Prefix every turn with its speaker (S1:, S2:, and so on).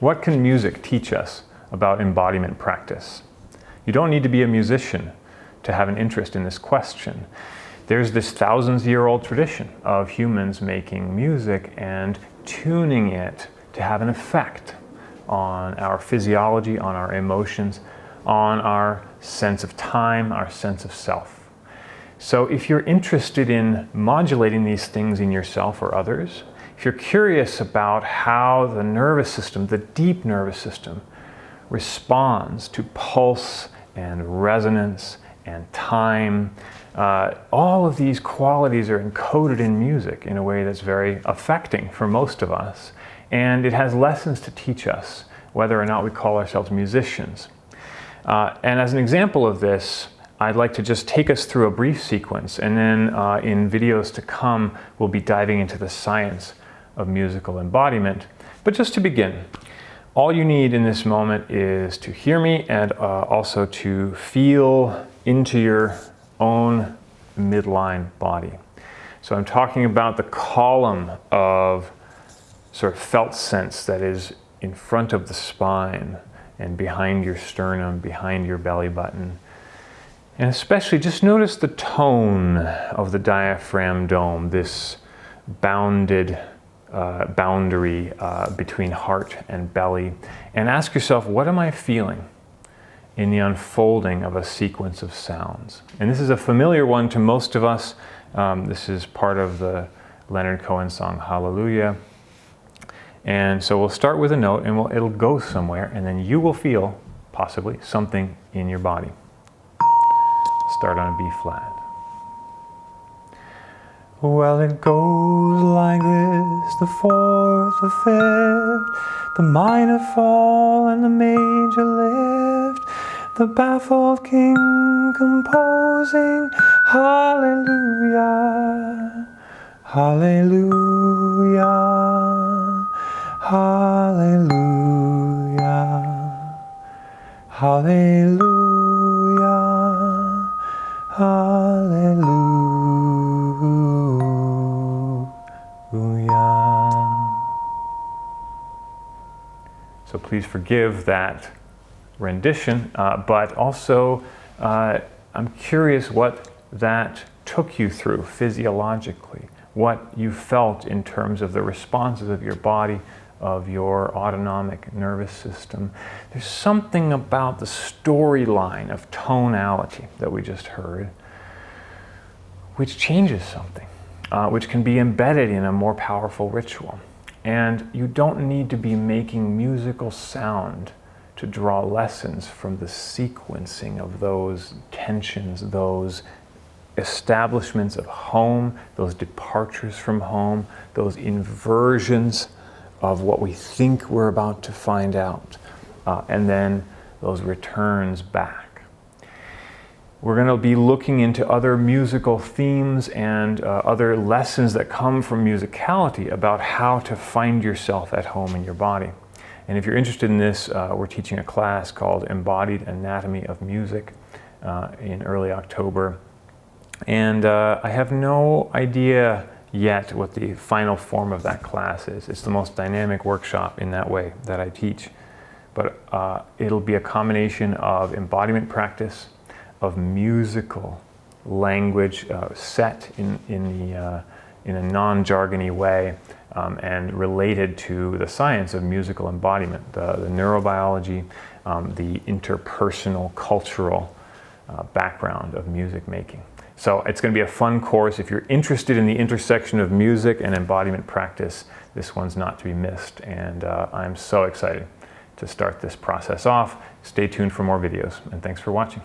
S1: What can music teach us about embodiment practice? You don't need to be a musician to have an interest in this question. There's this thousands-year-old tradition of humans making music and tuning it to have an effect on our physiology, on our emotions, on our sense of time, our sense of self. So if you're interested in modulating these things in yourself or others, if you're curious about how the nervous system, the deep nervous system, responds to pulse and resonance and time, all of these qualities are encoded in music in a way that's very affecting for most of us. And it has lessons to teach us, whether or not we call ourselves musicians. And as an example of this, I'd like to just take us through a brief sequence, and then in videos to come, we'll be diving into the science of musical embodiment. But just to begin, all you need in this moment is to hear me and also to feel into your own midline body. So I'm talking about the column of sort of felt sense that is in front of the spine and behind your sternum, behind your belly button. And especially just notice the tone of the diaphragm dome, this bounded boundary between heart and belly, and ask yourself, what am I feeling in the unfolding of a sequence of sounds? And this is a familiar one to most of us. This is part of the Leonard Cohen song, Hallelujah. And so we'll start with a note and it'll go somewhere, and then you will feel possibly something in your body. Start on a B flat. Well, it goes like this, the fourth, the fifth, the minor fall and the major lift, the baffled king composing, hallelujah, hallelujah, hallelujah, hallelujah, hallelujah. So please forgive that rendition, but also I'm curious what that took you through physiologically, what you felt in terms of the responses of your body, of your autonomic nervous system. There's something about the storyline of tonality that we just heard which changes something, which can be embedded in a more powerful ritual. And you don't need to be making musical sound to draw lessons from the sequencing of those tensions, those establishments of home, those departures from home, those inversions of what we think we're about to find out, and then those returns back. We're going to be looking into other musical themes and other lessons that come from musicality about how to find yourself at home in your body. And if you're interested in this, we're teaching a class called Embodied Anatomy of Music in early October. And I have no idea yet what the final form of that class is. It's the most dynamic workshop in that way that I teach. But it'll be a combination of embodiment practice, of musical language set in a non-jargony way, and related to the science of musical embodiment, the neurobiology, the interpersonal, cultural background of music making. So it's going to be a fun course. If you're interested in the intersection of music and embodiment practice, this one's not to be missed. And I'm so excited to start this process off. Stay tuned for more videos, and thanks for watching.